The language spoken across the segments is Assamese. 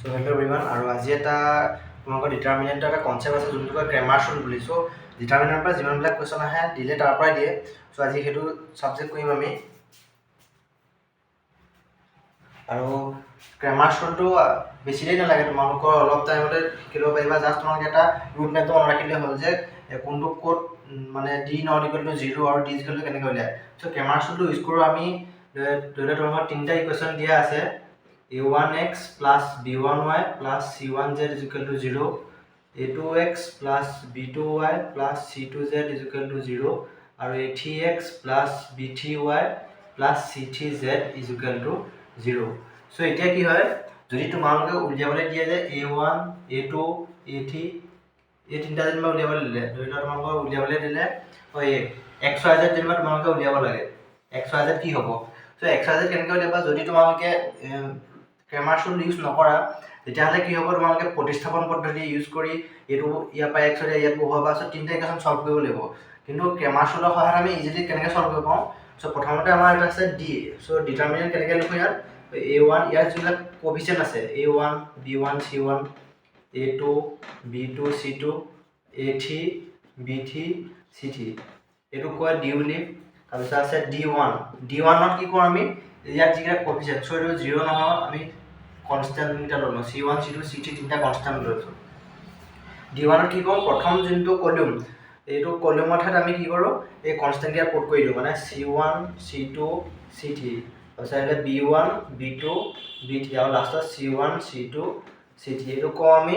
So hello everyone, আৰু আজি এটা তোমালোকৰ ডিটাৰমিনেণ্টৰ এটা কনচেপ্ট আছে যোনটো কয় গ্ৰামাৰ ৰুল বুলি। চ' ডিটাৰমিনেণ্টৰ পৰা যিমানবিলাক কুৱেশ্যন আহে দিলে তাৰ পৰাই দিয়ে। চ' আজি সেইটো ছাবজেক্ট কৰিম আমি। আৰু গ্ৰামাৰ ৰুলটো বেছি দেৰি নালাগে, তোমালোকৰ অলপ টাইমতে শিকি ল'ব পাৰিবা। জাষ্ট তোমালোকে এটা ৰুট মেপটো মনত ৰাখিলে হ'ল যে কোনটো ক'ত মানে ডি নট ইকুৱেল টু 0 আৰু ডি ইকুৱেল টু কেনেকৈ উলিয়ায়। চ' গ্ৰামাৰ ৰুলটো ইউজ কৰোঁ আমি। ধৰি লওক তোমালোকৰ তিনিটা ইকুৱেশ্যন দিয়া আছে, a1x plus b1y plus c1z is equal to 0, a2x plus b2y plus c2z is equal to 0, আৰু a3x plus b3y plus c3z is equal to 0. So এতিয়া কি হয়, যদি তোমালোকে উলিয়াবলৈ দিয়ে যে a1 a2 a3 এই তিনিটা যেনিবা উলিয়াবলৈ দিলে, ধৰি লওক তোমালোকক উলিয়াবলৈ দিলে xyz যেনিবা তোমালোকে উলিয়াব লাগে। xyz কি হ'ব? চ' xyz কেনেকৈ উলিয়াবা? যদি তোমালোকে গ্ৰামাৰ ৰুল ইউজ নকৰা তেতিয়াহ'লে কি হ'ব, তোমালোকে প্ৰতিস্থাপন পদ্ধতি ইউজ কৰি এইটো ইয়াৰ পৰা x ইয়াত বহুৱাবা। চ' তিনিটা ইকুৱেশ্যন সলভ কৰিব লাগিব। কিন্তু গ্ৰামাৰ ৰুলৰ সহায়ত আমি ইজিলি কেনেকৈ সলভ কৰিব পাৰোঁ? চ' প্ৰথমতে আমাৰ এটা আছে d। চ' ডিটাৰমিনেণ্ট কেনেকৈ লিখোঁ? ইয়াত a1 ইয়াত যিবিলাক কোএফিচিয়েণ্ট আছে a1 b1 c1 a2 b2 c2 a3 b3 c3 এইটো কয় d বুলি। তাৰপিছত আছে d1 d1ত কি কৰোঁ আমি? ইয়াত যিকেইটা কোএফিচিয়েণ্ট, চ' এইটো 0 নহয়, আমি কনষ্টেণ্ট কেইটা ল'লোঁ, c1 c2 c3 তিনিটা কনষ্টেণ্ট লৈছোঁ। d1ত কি কৰোঁ? প্ৰথম যোনটো কলম, এইটো কলমৰ ঠাইত আমি কি কৰোঁ? এই কনষ্টেণ্ট কেইটা পুট কৰি দিওঁ, মানে c1 c2 c3, তাৰপিছত আহিলে b1 b2 b3 আৰু লাষ্টত c1 c2 c3, এইটো কওঁ আমি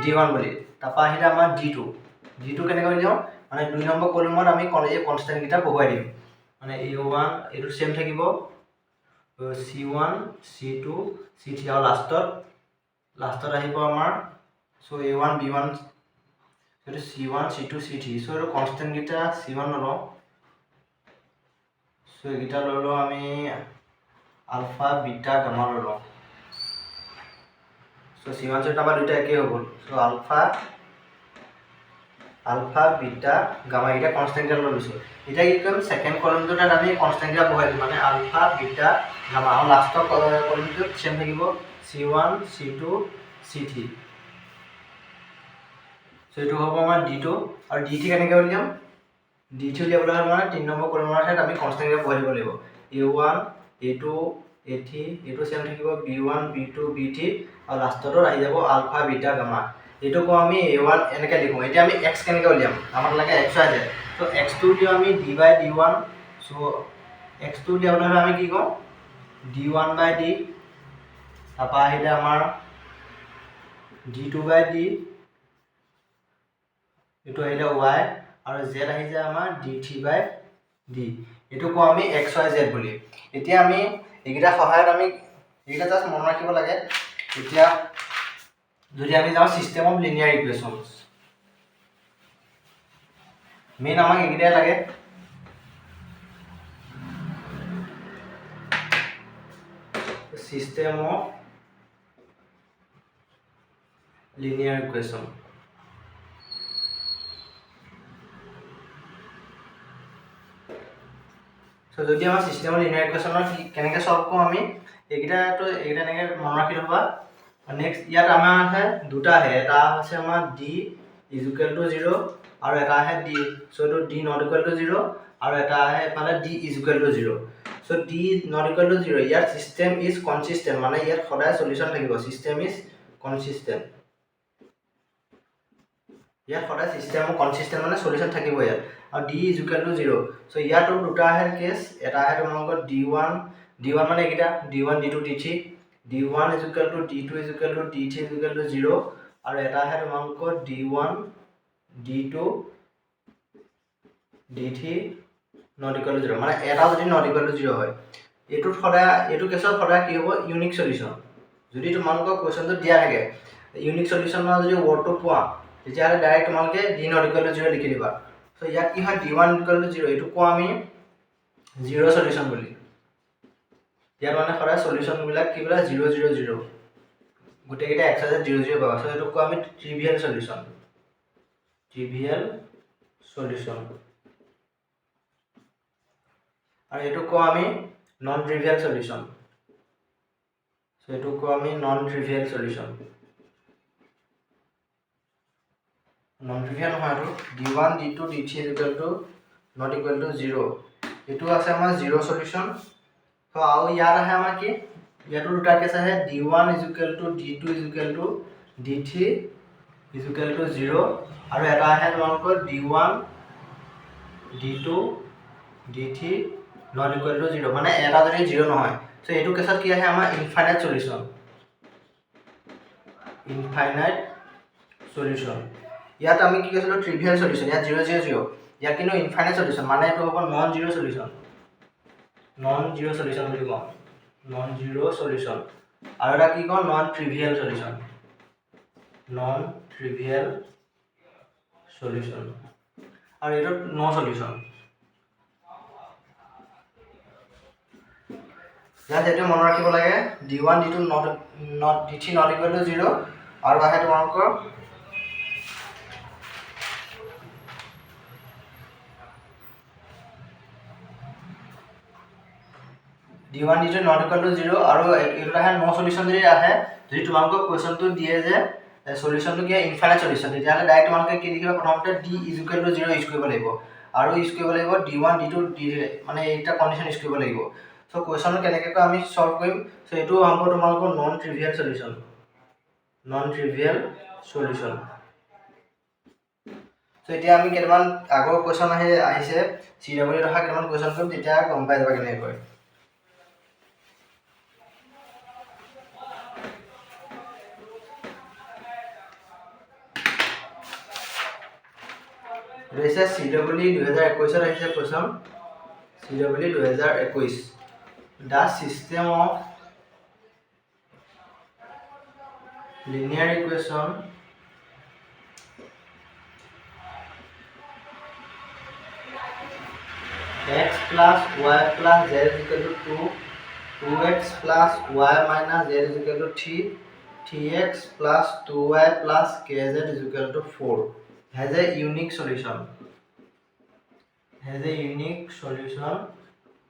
d1 বুলি। তাৰপৰা আহিলে আমাৰ d2 কেনেকৈ উলিয়াওঁ? মানে 2 নম্বৰ কলমত আমি এই কনষ্টেণ্ট কেইটা বহুৱাই দিম, মানে a1 এইটো চেম থাকিব, c1 c2 c3 আৰু লাষ্টত আহিব আমাৰ চ' a1 b1 এইটো c1 c2 c3। চ' এইটো কনষ্টেণ্ট কেইটা c1 ল'লোঁ, চ' এইকেইটা ল'লোঁ আমি আলফা বিটা গামা ল'লোঁ। চ' c1 c2 আমাৰ দুইটা একেই হৈ গ'ল। চ' আলফা বিটা গামা এইকেইটা কনষ্টেণ্ট কেইটা লৈছোঁ। এতিয়া কি কৰিম? ছেকেণ্ড কলমটোত আমি কনষ্টেণ্ট কেইটা বহাই দিম, মানে আলফা বিটা গামা, আৰু লাষ্টৰ কলমটোত চেম থাকিব c1 c2 c3। চ' এইটো হ'ব আমাৰ d2। আৰু d3 কেনেকৈ উলিয়াম? d3 উলিয়াবলৈ হ'লে মানে 3 নম্বৰ কলমৰ ঠাইত আমি কনষ্টেণ্ট কেইটা বহাই দিব লাগিব, a1 a2 a3 এইটো চেম থাকিব b1 b2 b3 আৰু লাষ্টত আহি যাব আলফা বিটা গামা। এইটো কওঁ আমি a1 এনেকৈ লিখোঁ। এতিয়া আমি x কেনেকৈ উলিয়াম? আমাক লাগে xyz। ত' x2 উলিয়াওঁ আমি d/d1। চ' x2 উলিয়াবলৈ হ'লে আমি কি কওঁ? d1/d, তাৰপৰা আহিলে আমাৰ d2/d, এইটো আহিলে y, আৰু z আহি যায় আমাৰ d3/d। এইটো কওঁ আমি xyz বুলি। এতিয়া আমি এইকেইটা সহায়ত আমি এইকেইটা জাষ্ট মনত ৰাখিব লাগে। এতিয়া যদি আমি যাওঁ system of linear equations, main আমাক এইকেইটাই লাগে। System of linear equation. So' যদি আমাৰ চিষ্টেম অফ লিনিয়াৰ ইকুৱেশ্যনৰ কেনেকৈ সলভ কৰোঁ আমি, এইকেইটা এনেকৈ মনত ৰাখি ল'বা। নেক্সট ইয়াত আমাৰ আছে দুটা আহে, এটা আছে আমাৰ d ইজ ইকুৱেল টু 0 আৰু এটা আহে d, চ' এইটো d নট ইকুৱেল টু 0 আৰু এটা আহে এইফালে d is equal to 0। So' d not equal to 0, ইয়াত চিষ্টেম ইজ কনচিষ্টেণ্ট, মানে ইয়াত সদায় সলিউশ্যন থাকিব, চিষ্টেম ইজ কনচিষ্টেণ্ট। ইয়াত সদায় চিষ্টেম কনচিষ্টেণ্ট মানে সলিউশ্যন থাকিব ইয়াত, আৰু d ইজ ইকুৱেল টু 0। চ' ইয়াতো দুটা আহে কেছ, এটা আহে তোমালোকৰ d1 মানে এইকেইটা d1 d2 d3, d1 is equal to d2 is equal to d3 is equal to 0, আৰু এটা আহে তোমালোকৰ d1 d2 d3 not equal to 0, মানে এটা যদি নট ইকুৱেল টু 0 হয়, এইটো কেছত সদায় কি হ'ব? Unique solution. যদি তোমালোকৰ কুৱেশ্যনটো দিয়া থাকে ইউনিক সলিউশ্যনৰ যদি ৱৰ্ডটো পোৱা, তেতিয়াহ'লে ডাইৰেক্ট তোমালোকে d নট ইকুৱেল টু 0 লিখি দিবা। চ' ইয়াত কি হয়? d1 ইকুৱেল টু 0, এইটো কওঁ আমি 0 সলিউশ্যন বুলি। ইয়াত মানে সদায় সলিউশ্যনবিলাক কি বোলে 0 0 0, গোটেইকেইটা xyz 0 0 পাবা। চ' এইটো কওঁ আমি ট্ৰিভিয়েল সলিউশ্যন। আৰু এইটো কওঁ আমি নন ট্ৰিভিয়েল সলিউশ্যন। সো এইটো কওঁ আমি non trivial solution non trivial নহয় এইটো d1 d2 d3 not equal to 0 এইটো আছে আমাৰ জিৰো সলিউশন তো আৰু ইয়াত আহে আমাৰ কি ইয়াতো দুটা কেছ আহে d1 d2 d3 0 আৰু এটা আহে তোমালোকৰ d1 d2 d3 not equal to 0 মানে এটা যদি 0 নহয় সো এইটো কেছত কি আহে আমাৰ ইনফাইনাইট সলিউশন ইয়াত আমি কি কৈছিলো ট্ৰিভিয়েল সলিউশন ইয়াত 0 0 0 ইয়াত কিন্তু ইনফাইনাইট সলিউশন মানে এইটো হ'ব নন জিৰো সলিউশন বুলি কওঁ নন জিৰো সলিউশন আৰু এটা কি কওঁ নন ট্ৰিভিয়েল সলিউশন আৰু এইটো নো সলিউশন ইয়াত এইটো মনত ৰাখিব লাগে d1 d2 d3 not equal to 0 আৰু আহে তোমালোকৰ d1 d2 not equal to 0 আৰু এইটো আহে নো সলিউশন যদি আহে যদি তোমালোকৰ কোৱেশ্চনটো দিয়ে যে সলিউশনটো কি ইনফাইনাইট সলিউশন তেতিয়াহ'লে ডাইৰেক্ট তোমালোকে কি লিখিবা প্ৰথমতে d is equal to 0 use কৰিব লাগিব আৰু ইউজ কৰিব লাগিব d1 d2 মানে এইটা কন্ডিশন ইউজ কৰিব লাগিব সো কোৱেশ্চনটো কেনেকৈ আমি সলভ কৰিম সো এইটো হ'ব তোমালোকৰ নন ট্ৰিভিয়েল সলিউশন সো এতিয়া আমি কেইটামান আগৰ কোৱেশ্চন আহিছে CW ৰখা কেইটামান কোৱেশ্চন কৰিম তেতিয়া গম পাই যাবা কেনেকৈ কৰে This CW 2021 আহিছে question CW 2021 The system of linear equation x plus y plus z is equal to 2 2x plus y minus z is equal to 3 3x plus 2y plus kz is equal to 4 has a unique solution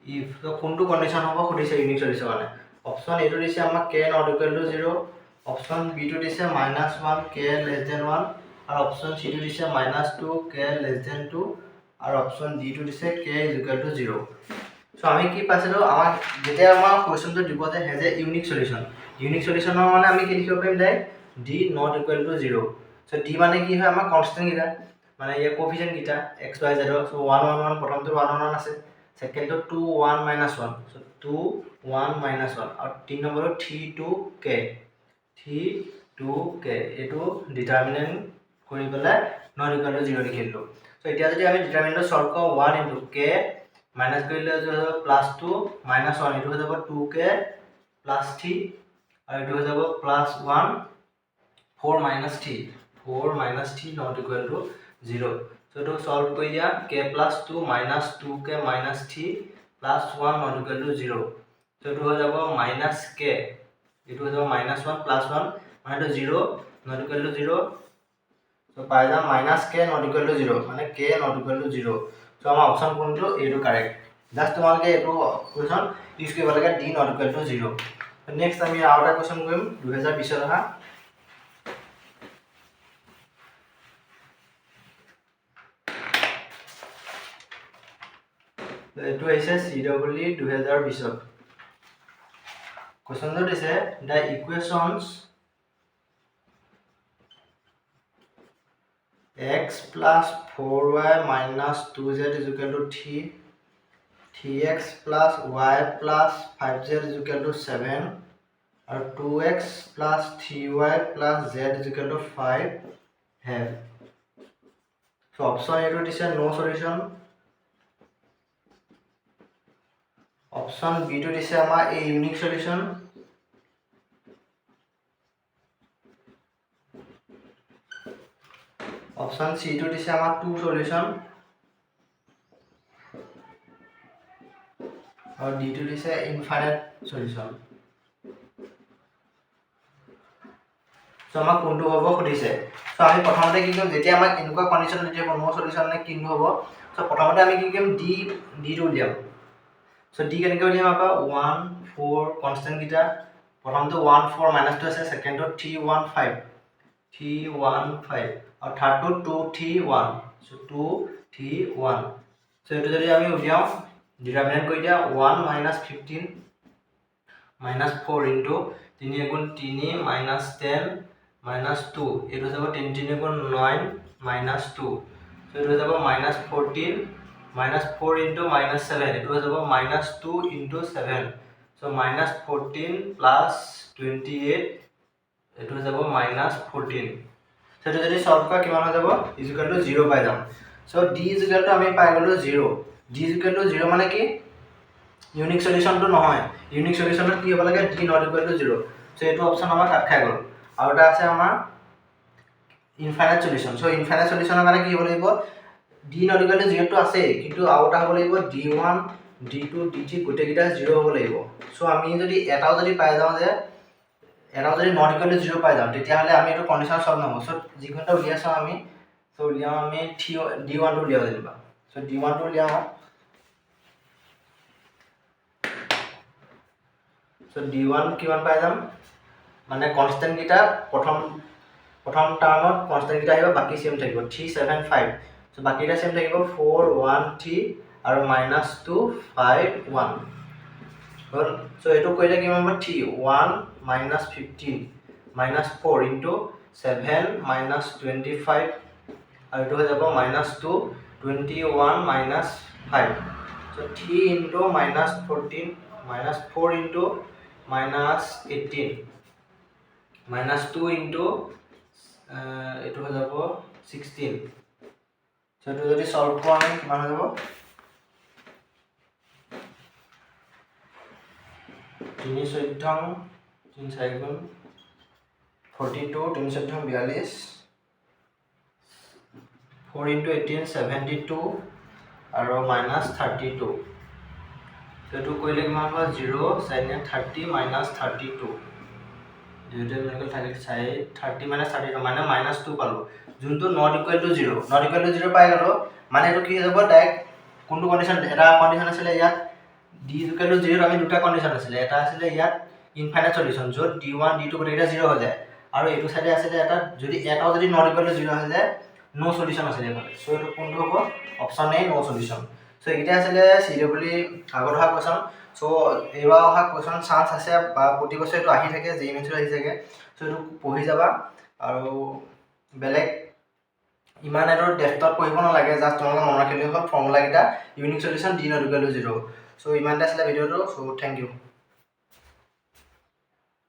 if the কোনটো কন্ডিশন হ'ব খুদিছে ইউনিক সলিউশন মানে অপশন এ টো দিছে আমাক k not equal to 0 option B টো দিছে -1 k less than 1 আৰু অপশন সি টো দিছে -2 k less than 2 আৰু অপশন ডি টো দিছে k is equal to 0 so আমি কি পাইছিলো আমাক যেতিয়া আমাৰ কোৱেশ্চনটো দিব যে হেজ এ ইউনিক সলিউশনৰ মানে আমি কি লিখিব পাৰিম direct d not equal to 0 so d মানে কি হয় আমাৰ কনস্ট্যান্ট গিটা মানে ইয়াৰ কোএফিচিয়েন্ট গিটা x y z সো 1 1 1 প্ৰথমটো 1 1 আছে সেকেন্ডটো 2 1 1 সো 2 1 1 আৰু তিন নম্বৰটো 3 2 k এটো ডিটাৰমিনেন্ট কৰি পেলাই not equal to 0 লিখিলো সো এতিয়া যদি আমি ডিটাৰমিনেন্ট সলভ কৰো 1 into k মাইনাস কৰিলে যে +2 -1 এটো হৈ যাব 2k + 3 আৰু এটো হৈ যাব +1 4 - 3 not equal to 0 so to solve কৰি দিয়া k + 2 - 2k - 3 + 1 not equal to 0 so এটো হৈ যাব -k এটো হৈ যাব -1 + 1 মানে এটো 0 not equal to 0 so পাই যাম -k not equal to 0 মানে k not equal to 0 so আমাৰ অপচন কোনটো এইটো কাৰেক্ট জাস্ট তোমালোকে এইটো কোৱেশ্চন ইউজ কৰিব লাগে d not equal to 0 next আমি আৰু এটা কোৱেশ্চন কৰিম 2020 ৰহা এইটো হৈছে CW 2020 কোৱেশ্চনটো দিছে the equations x plus 4y minus 2z is equal to 3 3x plus y plus 5z is equal to 7 and 2x plus 3y plus z is equal to 5 have so option A is no solution option B is a unique solution option C to is a two solution or D to is a infinite solution so আমাক কোনটো হ'ব খুদিছে সো আমি প্ৰথমতে কি কৰিম যেতিয়া আমাক এনেকুৱা কন্ডিশন দিয়ে নো সলিউশন নে কিনো হ'ব সো প্ৰথমতে আমি কি কৰিম d টো উলিয়াম সো d কেনেকৈ উলিয়াম আপা 1 4 কনস্ট্যান্ট গিটা প্ৰথমটো 1 4 -2 আছে, সেকেন্ডটো 3 1 5 আৰু থাৰ্ডটো 2 3 1, সো 2 3 1। সো এটো যদি আমি উলিয়াও ডিটারমিনেন্ট কৰি দিয়া 1 - 15 - 4 ইনটু 3 * 3 - 10 - 2, এটো যাব 3 3 * 9 - 2, সো এটো যাব -14 -4 ইনটু -7, এটো যাব -2 ইনটু 7, সো -14 প্লাস 28, এটো যাব -14। সো এটো যদি সলভ কৰা কিমান হৈ যাব ইকুয়াল টু 0 পাই যাম। সো d ইকুয়াল টু আমি পাই গলো 0। d ইকুয়াল টু 0 মানে কি ইউনিক সলিউশন তো নহয়, ইউনিক সলিউশনত কি হ'ব লাগে d not equal to 0। So এটো অপশন আমাৰ কাট খাই গল। আৰু এটা আছে আমাৰ ইনফাইনাইট সলিউশন। সো ইনফাইনাইট সলিউশনৰ কাৰণে কি হ'ব লাগিব d নট ইকুয়াল টু 0 তো আছে, কিন্তু আৰু এটা হ'ব লাগিব d1 d2 d3 গোটেইকেইটা 0 হ'ব লাগিব। সো আমি যদি এটাও যদি পাই যাওঁ যে এটাও যদি নট ইকুয়াল টু 0 পাই যাওঁ তেতিয়াহ'লে আমি এটো কন্ডিশন সলভ নহব। সো যিকোনটা উলিয়াইছো আমি, সো উলিয়াও আমি d1 টো উলিয়াও যেনিবা। সো d1 টো উলিয়াও, সো d1 কিমান পাই যাম মানে কনস্ট্যান্ট কিটা প্ৰথম টার্মত কনস্ট্যান্ট কিটা আহিব, বাকি সেম থাকিব 3 7 5। সো বাকিটা সেম থাকিব 4 1 3 আৰু -2 5 1 হল। সো এটো কইলে কিমান হ'ব 3 1 -15 -4 ইনটু 7 -25, আৰু এটো হৈ যাব -2 21 -5। সো 3 ইনটু -14 -4 ইনটু -18 -2 ইনটু এটো হৈ যাব 16। সো এটো যদি সলভ কৰা আমি কিমান হৈ যাব 3 14 3 4 গুণ 42 3 14 42 4 ইনটু 18 72 আৰু -32। সো এটো কইলে কিমান হ'ব 0 7 30 -32, যেটা মেকল থাকে 30 -32 মানে -2 পালো, যোনটো not equal to 0 not equal to 0 পাই গলো। মানে এটো কি হ'ব ডাইরেক্ট কোনটো কন্ডিশন, এটা কন্ডিশন আছিল ইয়াত d ইকুয়াল টু 0 আমি দুটা কন্ডিশন আছিল, এটা আছিল ইয়াত ইনফাইনাইট সলিউশন যত d1 d2 গোটেইটা 0 হৈ যায়, আৰু এটো সাইডে আছিল এটা যদি এটাও যদি নট ইকুয়াল টু 0 হৈ যায় নো সলিউশন আছিল এফালে। সো এটো কোনটো হ'ব option A no solution. So এইটা আছিল সিডব্লিউ আগত অহা কোৱেশ্চন। সো এইবাৰ অহা কোৱেশ্চন চান্স আছে বা প্ৰতি বছৰ এটো আহি থাকে, যেই মেথড আহি থাকে। সো এটো পঢ়ি যাবা, আৰু বেলেগ ইমান এটো ডেপথত পঢ়িব নালাগে, জাস্ট তোমালোকে মনত ৰাখিলে হ'ল ফৰ্মুলা কেইটা unique solution d not equal to 0। So ইমানটা আছিল ভিডিওটো। So thank U.